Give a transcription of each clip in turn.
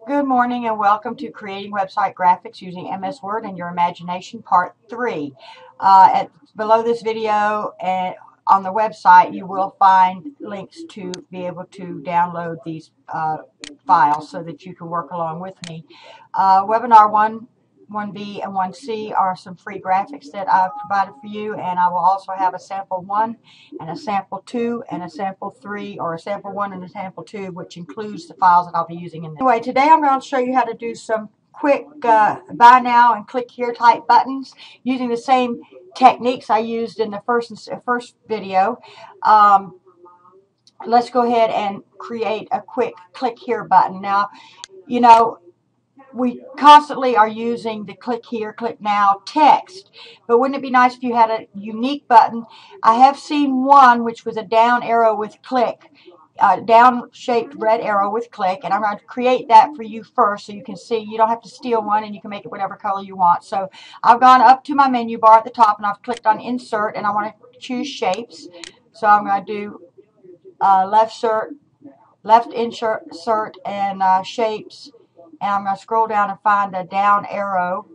Good morning and welcome to Creating Website Graphics Using MSWord and Your Imagination Part 3. Below this video and on the website you will find links to be able to download these files so that you can work along with me. Webinar 1, 1B, and 1C are some free graphics that I've provided for you, and I will also have a sample 1 and a sample 2 and a sample 3, or a sample 1 and a sample 2, which includes the files that I'll be using in this. Anyway, today I'm going to show you how to do some quick buy now and click here type buttons using the same techniques I used in the first video. Let's go ahead and create a quick click here button. Now, you know, we constantly are using the click here, click now text, but wouldn't it be nice if you had a unique button? I have seen one which was a down arrow with click, down shaped red arrow with click, and I'm going to create that for you first so you can see. You don't have to steal one, and you can make it whatever color you want. So I've gone up to my menu bar at the top and I've clicked on insert, and I want to choose shapes. So I'm going to do left insert and shapes. And I'm going to scroll down and find a down arrow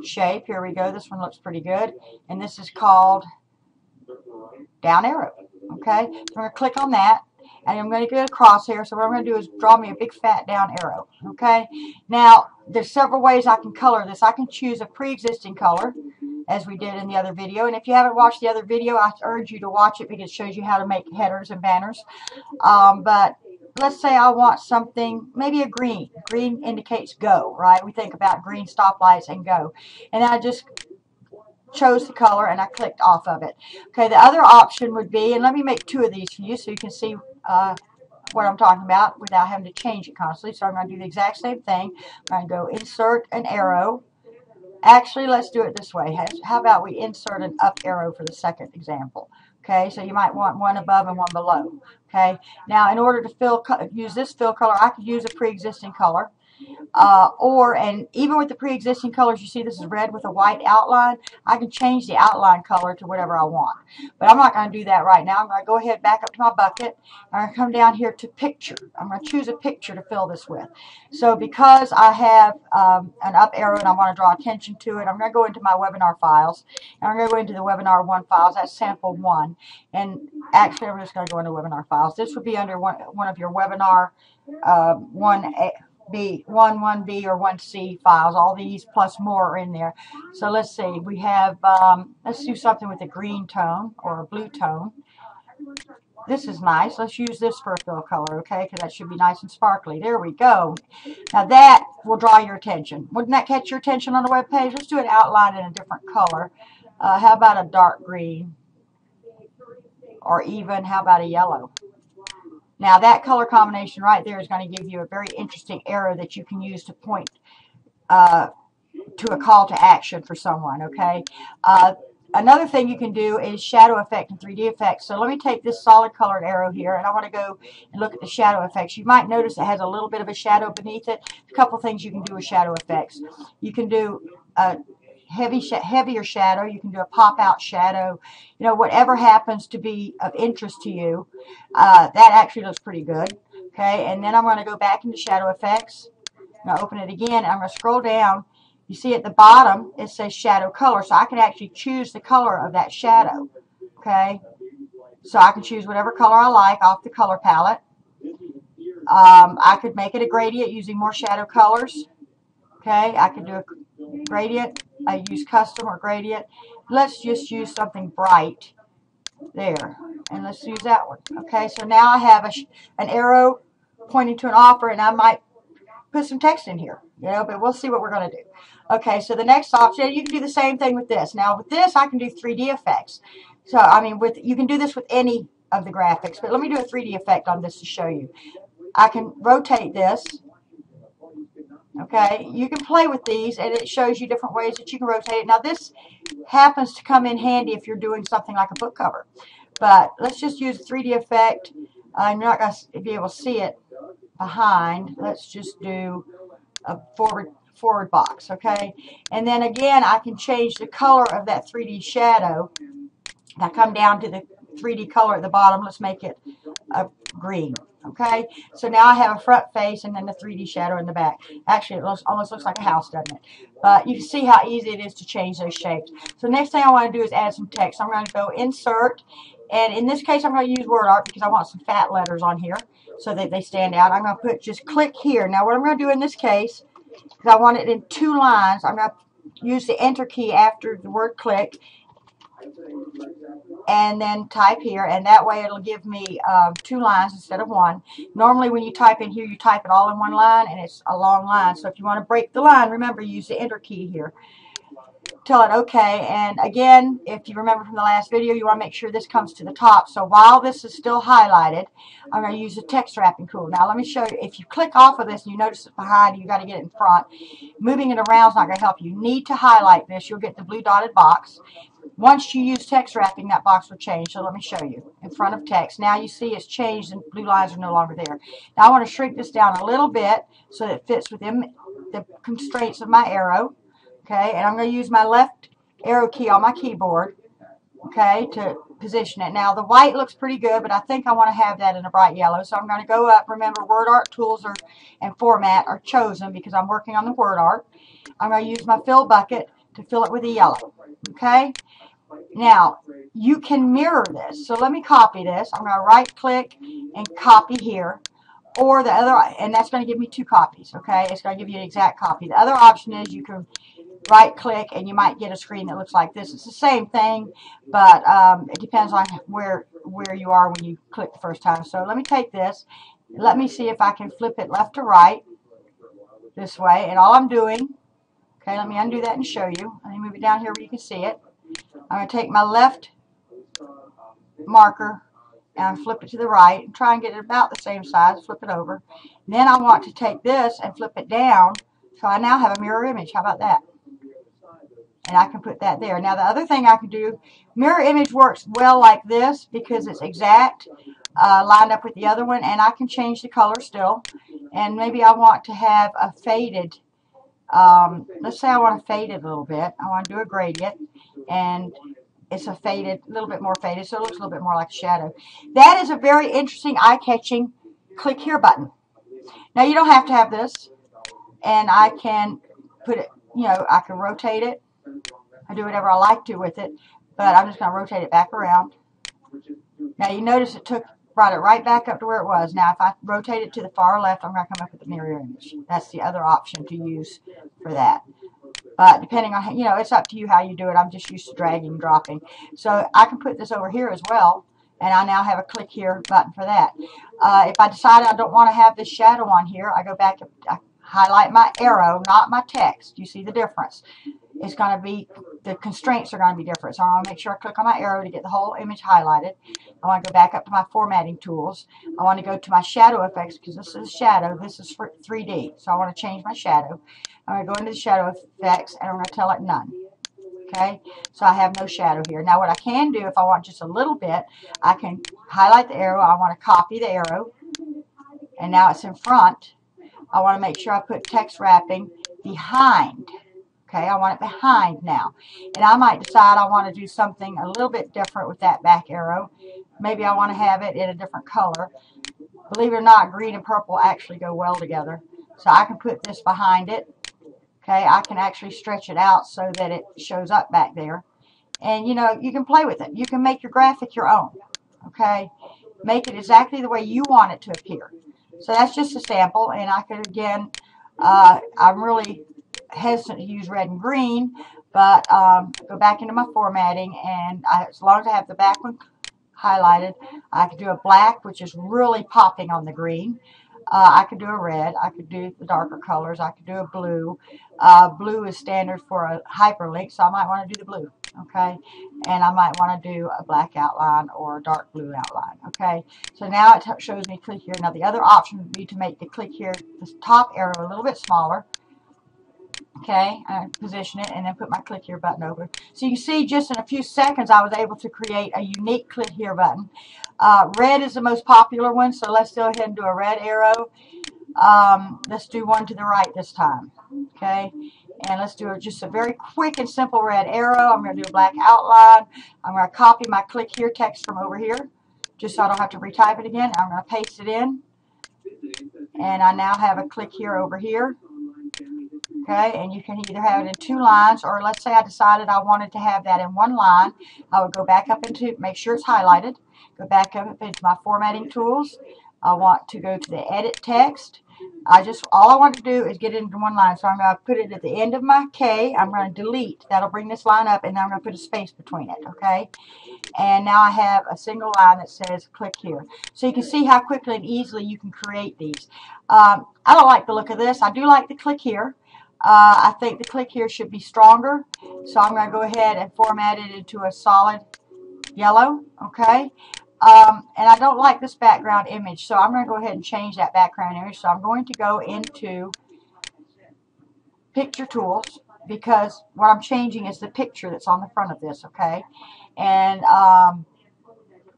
shape. Here we go. This one looks pretty good. And this is called down arrow. Okay. So I'm going to click on that. And I'm going to get a crosshair. So what I'm going to do is draw me a big fat down arrow. Okay. Now, there's several ways I can color this. I can choose a pre-existing color, as we did in the other video. And if you haven't watched the other video, I urge you to watch it because it shows you how to make headers and banners. But let's say I want something, maybe a green. Green indicates go, right? We think about green stoplights and go. And I just chose the color and I clicked off of it. Okay, the other option would be, and let me make 2 of these for you so you can see what I'm talking about without having to change it constantly. So I'm going to do the exact same thing. I'm going to go insert an arrow. Actually, let's do it this way. How about we insert an up arrow for the second example? Okay, so you might want one above and one below. Okay, now in order to use this fill color, I could use a pre-existing color. And even with the pre-existing colors, you see this is red with a white outline. I can change the outline color to whatever I want. But I'm not going to do that right now. I'm going to go ahead back up to my bucket. I'm going to come down here to picture. I'm going to choose a picture to fill this with. So because I have an up arrow and I want to draw attention to it, I'm going to go into my webinar files. And I'm going to go into the webinar 1 files. That's sample 1. And actually, I'm just going to go into webinar files. This would be under one of your webinar 1B or 1C files. All these plus more are in there. So let's see. We have, let's do something with a green tone or a blue tone. This is nice. Let's use this for a fill color, okay? Because that should be nice and sparkly. There we go. Now that will draw your attention. Wouldn't that catch your attention on the web page? Let's do an outline in a different color. How about a dark green? Or even, how about a yellow? Now that color combination right there is going to give you a very interesting arrow that you can use to point to a call to action for someone, okay? Another thing you can do is shadow effect and 3D effects. So let me take this solid colored arrow here, and I want to go and look at the shadow effects. You might notice it has a little bit of a shadow beneath it. A couple things you can do with shadow effects. You can do heavier shadow. You can do a pop-out shadow. You know, whatever happens to be of interest to you, that actually looks pretty good. Okay, and then I'm going to go back into shadow effects. I'm going to open it again, and I'm going to scroll down. You see at the bottom, it says shadow color, so I can actually choose the color of that shadow. Okay, so I can choose whatever color I like off the color palette. I could make it a gradient using more shadow colors. Okay, I could do a gradient. I use custom or gradient. Let's just use something bright there, and let's use that one. Okay, so now I have an arrow pointing to an offer, and I might put some text in here, you know, but we'll see what we're going to do. Okay, so the next option, you can do the same thing with this. Now with this, I can do 3D effects. So I mean, you can do this with any of the graphics, but let me do a 3D effect on this to show you. I can rotate this. Okay, you can play with these, and it shows you different ways that you can rotate it. Now this happens to come in handy if you're doing something like a book cover. But let's just use a 3D effect. I'm not going to be able to see it behind. Let's just do a forward box, okay? And then again, I can change the color of that 3D shadow. I come down to the 3D color at the bottom. Let's make it a green. Okay, so now I have a front face and then the 3D shadow in the back. Actually, it almost looks like a house, doesn't it? But you can see how easy it is to change those shapes. So next thing I want to do is add some text. I'm going to go Insert, and in this case, I'm going to use word art because I want some fat letters on here so that they stand out. I'm going to put just click here. Now, what I'm going to do in this case, because I want it in 2 lines, I'm going to use the Enter key after the word click, and then type here, and that way it'll give me 2 lines instead of 1. Normally when you type in here, you type it all in 1 line, and it's a long line. So if you want to break the line, remember, use the Enter key here. Tell it OK, and again, if you remember from the last video, you want to make sure this comes to the top. So while this is still highlighted, I'm going to use the text wrapping tool. Now let me show you. If you click off of this and you notice it's behind, you got to get it in front. Moving it around is not going to help you. You need to highlight this. You'll get the blue dotted box. Once you use text wrapping, that box will change. So let me show you. In front of text. Now you see it's changed and blue lines are no longer there. Now I want to shrink this down a little bit so that it fits within the constraints of my arrow. Okay, and I'm going to use my left arrow key on my keyboard, okay, to position it. Now the white looks pretty good, but I think I want to have that in a bright yellow. So I'm going to go up. Remember, word art tools and format are chosen because I'm working on the word art. I'm going to use my fill bucket to fill it with a yellow. Okay, now you can mirror this. So let me copy this. I'm going to right click and copy here. Or the other, and that's going to give me 2 copies. Okay, it's going to give you an exact copy. The other option is you can right click and you might get a screen that looks like this. It's the same thing, but it depends on where you are when you click the first time. So let me take this. Let me see if I can flip it left to right this way. And all I'm doing, okay, let me undo that and show you. Let me move it down here where you can see it. I'm going to take my left marker and flip it to the right and try and get it about the same size. Flip it over. And then I want to take this and flip it down, so I now have a mirror image. How about that? And I can put that there. Now the other thing I can do, mirror image works well like this because it's exact, lined up with the other one, and I can change the color still. And maybe I want to have a faded, let's say I want to fade it a little bit. I want to do a gradient, and it's a faded, a little bit more faded, so it looks a little bit more like a shadow. That is a very interesting, eye-catching click here button. Now you don't have to have this, and I can put it, you know, I can rotate it. I do whatever I like to with it, but I'm just going to rotate it back around. Now you notice it brought it right back up to where it was. Now if I rotate it to the far left, I'm going to come up with the mirror image. That's the other option to use for that. But depending on, you know, it's up to you how you do it. I'm just used to dragging and dropping. So I can put this over here as well, and I now have a click here button for that. If I decide I don't want to have this shadow on here, I go back and I highlight my arrow, not my text. You see the difference? It's going to be, the constraints are going to be different. So I want to make sure I click on my arrow to get the whole image highlighted. I want to go back up to my formatting tools. I want to go to my shadow effects because this is shadow. This is for 3D. So I want to change my shadow. I'm going to go into the shadow effects and I'm going to tell it none. Okay, so I have no shadow here. Now what I can do, if I want just a little bit, I can highlight the arrow. I want to copy the arrow, and now it's in front. I want to make sure I put text wrapping behind. Okay, I want it behind now. And I might decide I want to do something a little bit different with that back arrow. Maybe I want to have it in a different color. Believe it or not, green and purple actually go well together. So I can put this behind it. Okay, I can actually stretch it out so that it shows up back there. And, you know, you can play with it. You can make your graphic your own. Okay, make it exactly the way you want it to appear. So that's just a sample. And I could, again, I'm really hesitant to use red and green, but go back into my formatting, and as long as I have the back one highlighted, I could do a black, which is really popping on the green. I could do a red. I could do the darker colors. I could do a blue. Blue is standard for a hyperlink, so I might want to do the blue. Okay, and I might want to do a black outline or a dark blue outline. Okay, so now it shows me click here. Now the other option would be to make the click here, this top arrow, a little bit smaller. Okay, I position it and then put my click here button over. So you can see just in a few seconds I was able to create a unique click here button. Red is the most popular one, so let's go ahead and do a red arrow. Let's do one to the right this time. Okay, and let's do just a very quick and simple red arrow. I'm going to do a black outline. I'm going to copy my click here text from over here, just so I don't have to retype it again. I'm going to paste it in. And I now have a click here over here. Okay, and you can either have it in 2 lines, or let's say I decided I wanted to have that in 1 line. I would go back up into, make sure it's highlighted, go back up into my formatting tools. I want to go to the edit text. All I want to do is get it into 1 line. So I'm going to put it at the end of my K. I'm going to delete. That'll bring this line up, and then I'm going to put a space between it. Okay. And now I have a single line that says click here. So you can see how quickly and easily you can create these. I don't like the look of this. I do like the click here. I think the click here should be stronger. So I'm going to go ahead and format it into a solid yellow. Okay. And I don't like this background image, so I'm going to go ahead and change that background image. So I'm going to go into Picture Tools, because what I'm changing is the picture that's on the front of this, okay? And I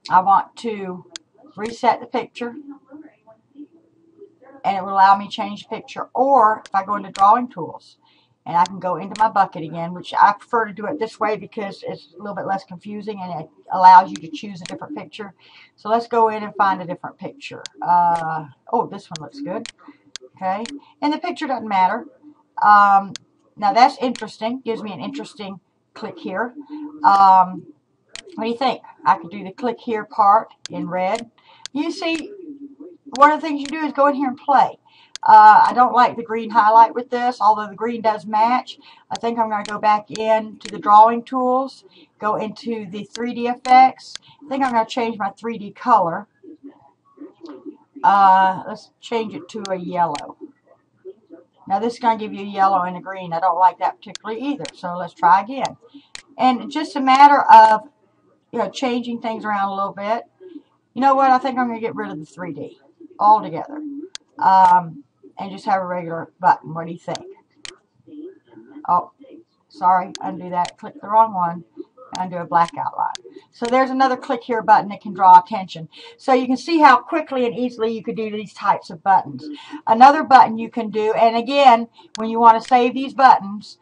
want to reset the picture, and it will allow me to change the picture. Or if I go into Drawing Tools, and I can go into my bucket again, which I prefer to do it this way because it's a little bit less confusing and it allows you to choose a different picture. So let's go in and find a different picture. Oh, this one looks good. Okay, and the picture doesn't matter. Now that's interesting. Gives me an interesting click here. What do you think? I could do the click here part in red. You see, one of the things you do is go in here and play. I don't like the green highlight with this, although the green does match. I think I'm going to go back into the Drawing Tools, go into the 3D effects. I think I'm going to change my 3D color. Let's change it to a yellow. Now this is going to give you a yellow and a green. I don't like that particularly either, so let's try again. And just a matter of, changing things around a little bit. You know what? I think I'm going to get rid of the 3D altogether. And just have a regular button. What do you think? Oh, sorry, undo that. Click the wrong one. Undo a black outline. So there's another click here button that can draw attention. So you can see how quickly and easily you could do these types of buttons. Another button you can do, and again, when you want to save these buttons,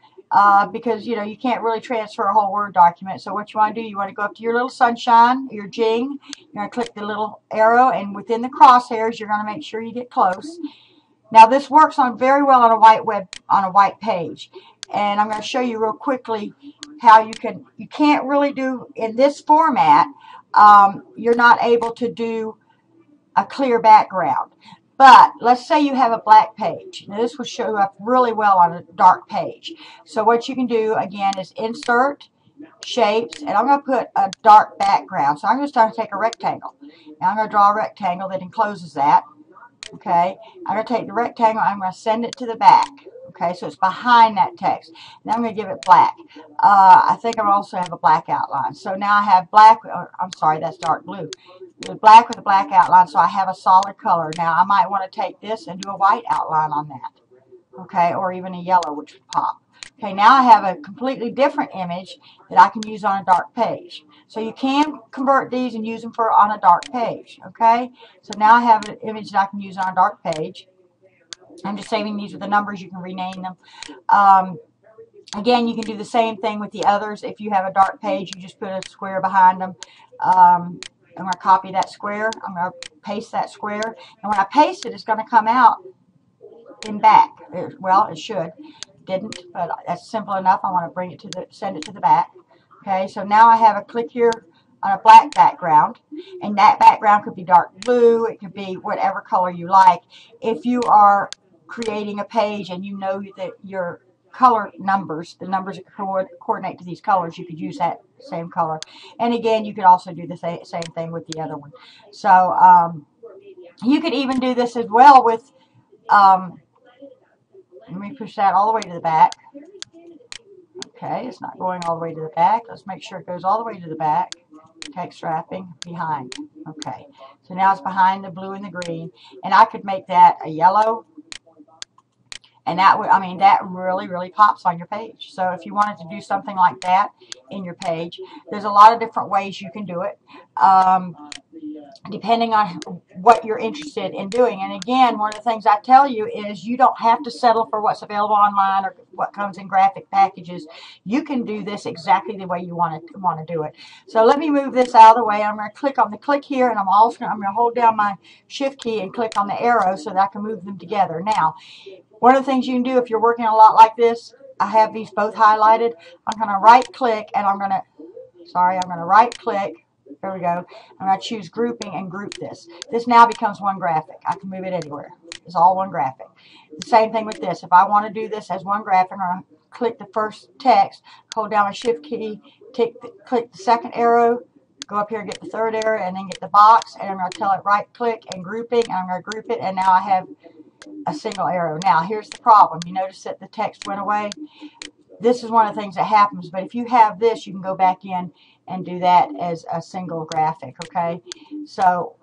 because you can't really transfer a whole Word document. So what you want to do, you want to go up to your little sunshine, your jing. You're going to click the little arrow, and within the crosshairs, you're going to make sure you get close. Now this works very well on a white page, and I'm going to show you real quickly how you can't really do in this format. You're not able to do a clear background. But let's say you have a black page. Now this will show up really well on a dark page. So what you can do again is Insert, Shapes, and I'm going to put a dark background. So I'm just going to take a rectangle. Now I'm going to draw a rectangle that encloses that. Okay, I'm going to take the rectangle, I'm going to send it to the back. Okay, so it's behind that text. Now I'm going to give it black. I think I also have a black outline. So now I have black, I'm sorry, that's dark blue. Black with a black outline, so I have a solid color. Now I might want to take this and do a white outline on that. Okay, or even a yellow, which would pop. Okay, now I have a completely different image that I can use on a dark page. So you can convert these and use them on a dark page. Okay, so now I have an image that I can use on a dark page. I'm just saving these with the numbers. You can rename them. Again, you can do the same thing with the others. If you have a dark page, you just put a square behind them. I'm going to copy that square. I'm going to paste that square. And when I paste it, it's going to come out in back. Well, it should. Didn't, but that's simple enough. I want to send it to the back. Okay, so now I have a click here on a black background, and that background could be dark blue. It could be whatever color you like. If you are creating a page and you know that your color numbers, the numbers that coordinate to these colors, you could use that same color. And again, you could also do the same thing with the other one. So you could even do this as well with, let me push that all the way to the back. Okay, it's not going all the way to the back. Let's make sure it goes all the way to the back. Text wrapping behind. Okay, so now it's behind the blue and the green. And I could make that a yellow. And that would, that really, really pops on your page. So if you wanted to do something like that in your page, there's a lot of different ways you can do it. depending on what you're interested in doing. And again, one of the things I tell you is you don't have to settle for what's available online or what comes in graphic packages. You can do this exactly the way you want to do it. So let me move this out of the way. I'm going to click on the click here, and I'm going to hold down my shift key and click on the arrow so that I can move them together. Now, one of the things you can do if you're working a lot like this, I have these both highlighted. I'm going to right click, and I'm going to right click. There we go. I'm going to choose grouping and group this. This now becomes one graphic. I can move it anywhere. It's all one graphic. The same thing with this. If I want to do this as one graphic, I'm going to click the first text, hold down my shift key, click the second arrow, go up here and get the third arrow, and then get the box, and I'm going to tell it right click and grouping, and I'm going to group it, and now I have a single arrow. Now here's the problem. You notice that the text went away. This is one of the things that happens, but if you have this, you can go back in and do that as a single graphic, okay? So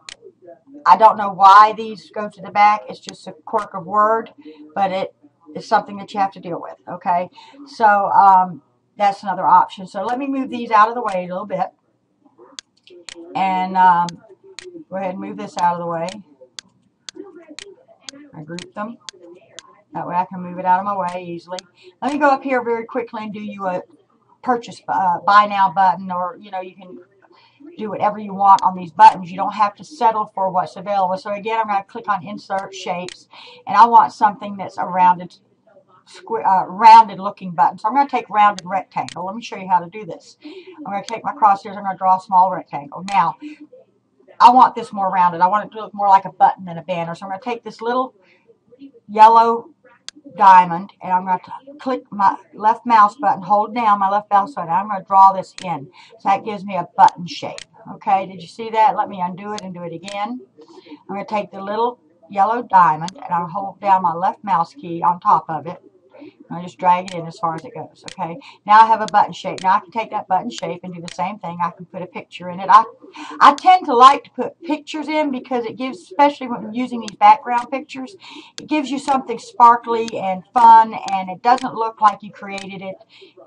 I don't know why these go to the back. It's just a quirk of Word, but it is something that you have to deal with, okay? So that's another option. So let me move these out of the way a little bit, and go ahead and move this out of the way. I group them. That way I can move it out of my way easily. Let me go up here very quickly and do you a purchase buy now button, or you can do whatever you want on these buttons. You don't have to settle for what's available. So again, I'm going to click on insert shapes, and I want something that's a rounded looking button. So I'm going to take rounded rectangle. Let me show you how to do this. I'm going to take my crosshairs. I'm going to draw a small rectangle. Now I want this more rounded. I want it to look more like a button than a banner. So I'm going to take this little yellow diamond, and I'm going to click my left mouse button, hold down my left mouse button. I'm going to draw this in. So that gives me a button shape. Okay, did you see that? Let me undo it and do it again. I'm going to take the little yellow diamond, and I'll hold down my left mouse key on top of it. I just drag it in as far as it goes. Okay, now I have a button shape. Now I can take that button shape and do the same thing. I can put a picture in it. I tend to like to put pictures in because it gives, especially when using these background pictures, it gives you something sparkly and fun, and it doesn't look like you created it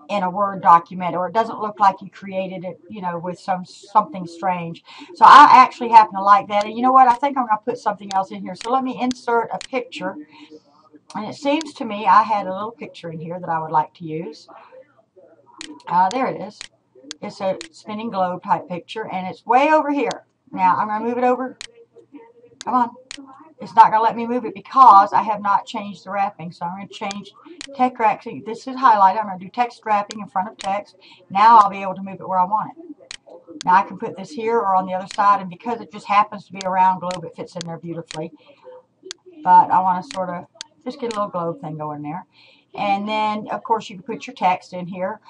in a Word document, or it doesn't look like you created it, with something strange. So I actually happen to like that. And you know what? I think I'm going to put something else in here. So let me insert a picture. And it seems to me I had a little picture in here that I would like to use. There it is. It's a spinning globe type picture, and it's way over here. Now I'm going to move it over. Come on. It's not going to let me move it because I have not changed the wrapping. So I'm going to change text wrapping. This is highlighted. I'm going to do text wrapping in front of text. Now I'll be able to move it where I want it. Now I can put this here or on the other side, and because it just happens to be a round globe, it fits in there beautifully. But I want to sort of just get a little globe thing going there. And then, of course, you can put your text in here.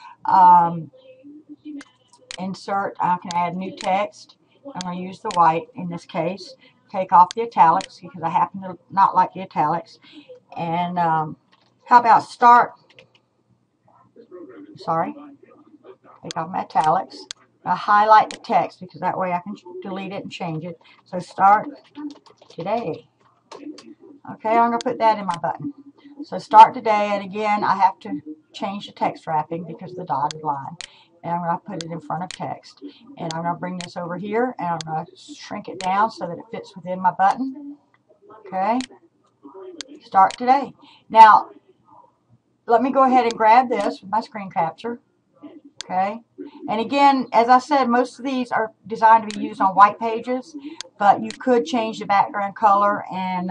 Insert, I can add new text. I'm going to use the white in this case. Take off the italics because I happen to not like the italics. And how about start? Sorry. Take off my italics. I highlight the text because that way I can delete it and change it. So start today. Okay, I'm going to put that in my button. So start today, and again, I have to change the text wrapping because of the dotted line. And I'm going to put it in front of text. And I'm going to bring this over here, and I'm going to shrink it down so that it fits within my button. Okay, start today. Now, let me go ahead and grab this with my screen capture. Okay, and again, as I said, most of these are designed to be used on white pages, but you could change the background color and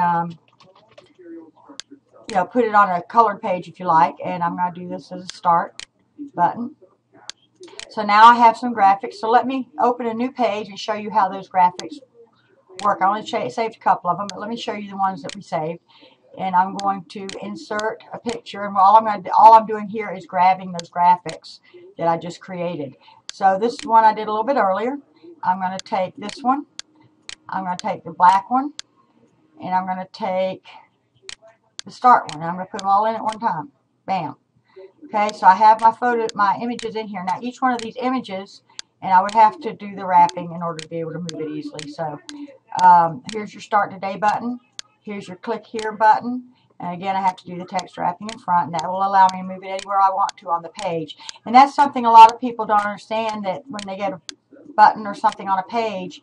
put it on a colored page if you like. And I'm going to do this as a start button. So now I have some graphics. So let me open a new page and show you how those graphics work. I only saved a couple of them, but let me show you the ones that we saved. And I'm going to insert a picture, and all I'm doing here is grabbing those graphics that I just created. So this is one I did a little bit earlier. I'm going to take this one. I'm going to take the black one, and I'm going to take the start one. I'm going to put them all in at one time. Bam. Okay, so I have my images in here. Now each one of these images, and I would have to do the wrapping in order to be able to move it easily. So here's your start today button. Here's your click here button. And again, I have to do the text wrapping in front, and that will allow me to move it anywhere I want to on the page. And that's something a lot of people don't understand, that when they get a button or something on a page,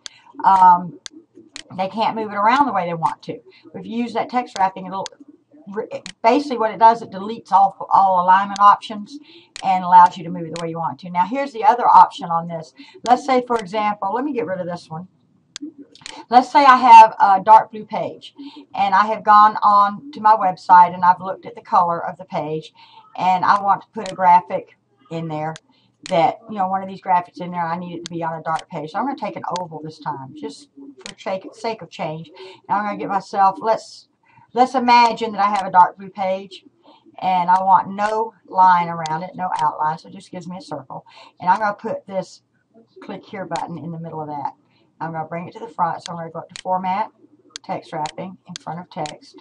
They can't move it around the way they want to. If you use that text wrapping, it'll basically what it does, it deletes all alignment options and allows you to move it the way you want to. Now here's the other option on this. Let's say, for example, let me get rid of this one. Let's say I have a dark blue page and I have gone on to my website and I've looked at the color of the page and I want to put a graphic in there that, you know, one of these graphics in there, I need it to be on a dark page. So I'm going to take an oval this time, just for sake of change. Now I'm going to get myself, let's imagine that I have a dark blue page and I want no line around it, no outline, so it just gives me a circle. And I'm going to put this click here button in the middle of that. I'm going to bring it to the front, so I'm going to go up to Format, Text Wrapping, in front of text.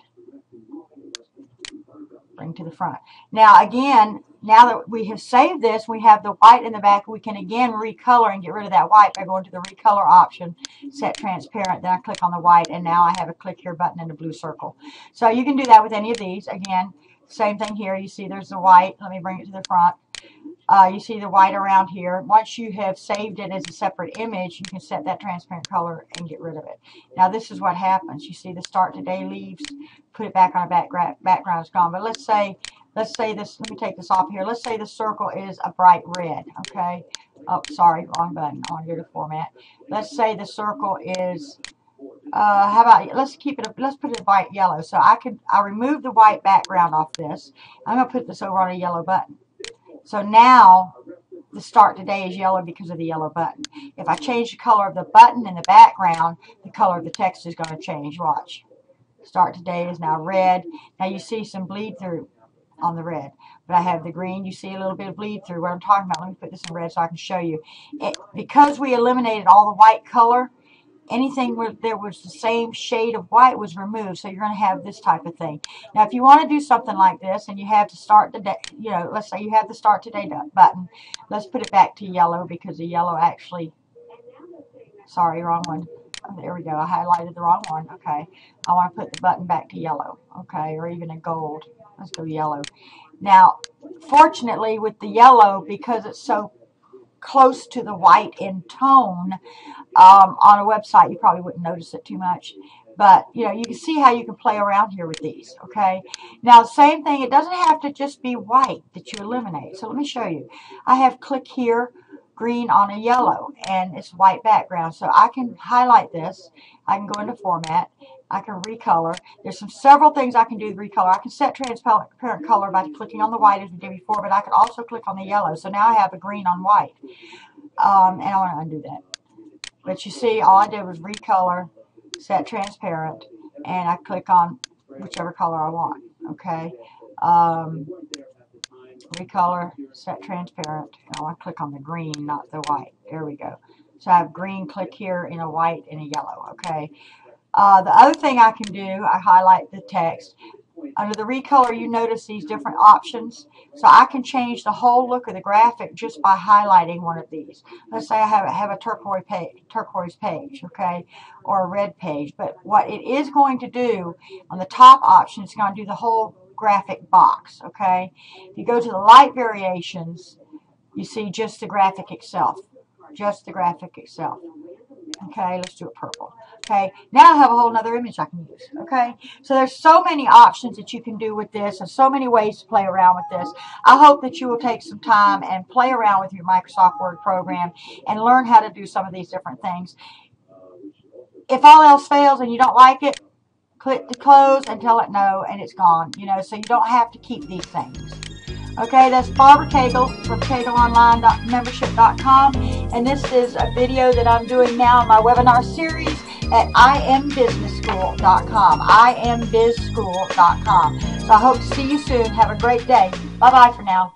Bring to the front. Now again, now that we have saved this, we have the white in the back. We can again recolor and get rid of that white by going to the recolor option, set transparent. Then I click on the white, and now I have a click here button and a blue circle. So you can do that with any of these. Again, same thing here. You see there's the white. Let me bring it to the front. You see the white around here. Once you have saved it as a separate image, you can set that transparent color and get rid of it. Now this is what happens. You see the Start Today leaves, put it back on a background is gone. But let's say this, let me take this off here. Let's say the circle is a bright red, okay? Oh, sorry, wrong button. I want to go to Format. Let's say the circle is, how about, let's put it a bright yellow. So I remove the white background off this. I'm going to put this over on a yellow button. So now the Start Today is yellow because of the yellow button. If I change the color of the button in the background, the color of the text is going to change. Watch. Start Today is now red. Now you see some bleed through on the red. But I have the green. You see a little bit of bleed through. What I'm talking about, let me put this in red so I can show you. Because we eliminated all the white color, anything where there was the same shade of white was removed, so you're going to have this type of thing. Now, if you want to do something like this, and you have to start the day, you know, let's say you have the Start Today button. Let's put it back to yellow because the yellow actually, sorry, wrong one. Oh, there we go. I highlighted the wrong one. Okay. I want to put the button back to yellow. Okay, or even a gold. Let's go yellow. Now, fortunately, with the yellow, because it's so close to the white in tone, on a website you probably wouldn't notice it too much, but you know, you can see how you can play around here with these. Okay, now same thing, it doesn't have to just be white that you eliminate. So let me show you. I have click here green on a yellow and it's white background, so I can highlight this. I can go into Format, I can recolor. There's several things I can do with recolor. I can set transparent color by clicking on the white as we did before, but I can also click on the yellow. So now I have a green on white. And I want to undo that. But you see, all I did was recolor, set transparent, and I click on whichever color I want. Okay. Recolor, set transparent, and I want to click on the green, not the white. There we go. So I have green, click here, in a white, and a yellow. Okay. The other thing I can do, I highlight the text. Under the recolor, you notice these different options. So I can change the whole look of the graphic just by highlighting one of these. Let's say I have a turquoise page, okay, or a red page. But what it is going to do on the top option, it's going to do the whole graphic box, okay. If you go to the light variations, you see just the graphic itself. Just the graphic itself. Okay, let's do it purple. Okay, now I have a whole other image I can use. Okay, so there's so many options that you can do with this and so many ways to play around with this. I hope that you will take some time and play around with your Microsoft Word program and learn how to do some of these different things. If all else fails and you don't like it, click to close and tell it no, and it's gone. You know, so you don't have to keep these things. Okay, that's Barbara Cagle from CagleOnline.membership.com, and this is a video that I'm doing now in my webinar series at IamBusinessSchool.com, IamBizSchool.com. So I hope to see you soon. Have a great day. Bye-bye for now.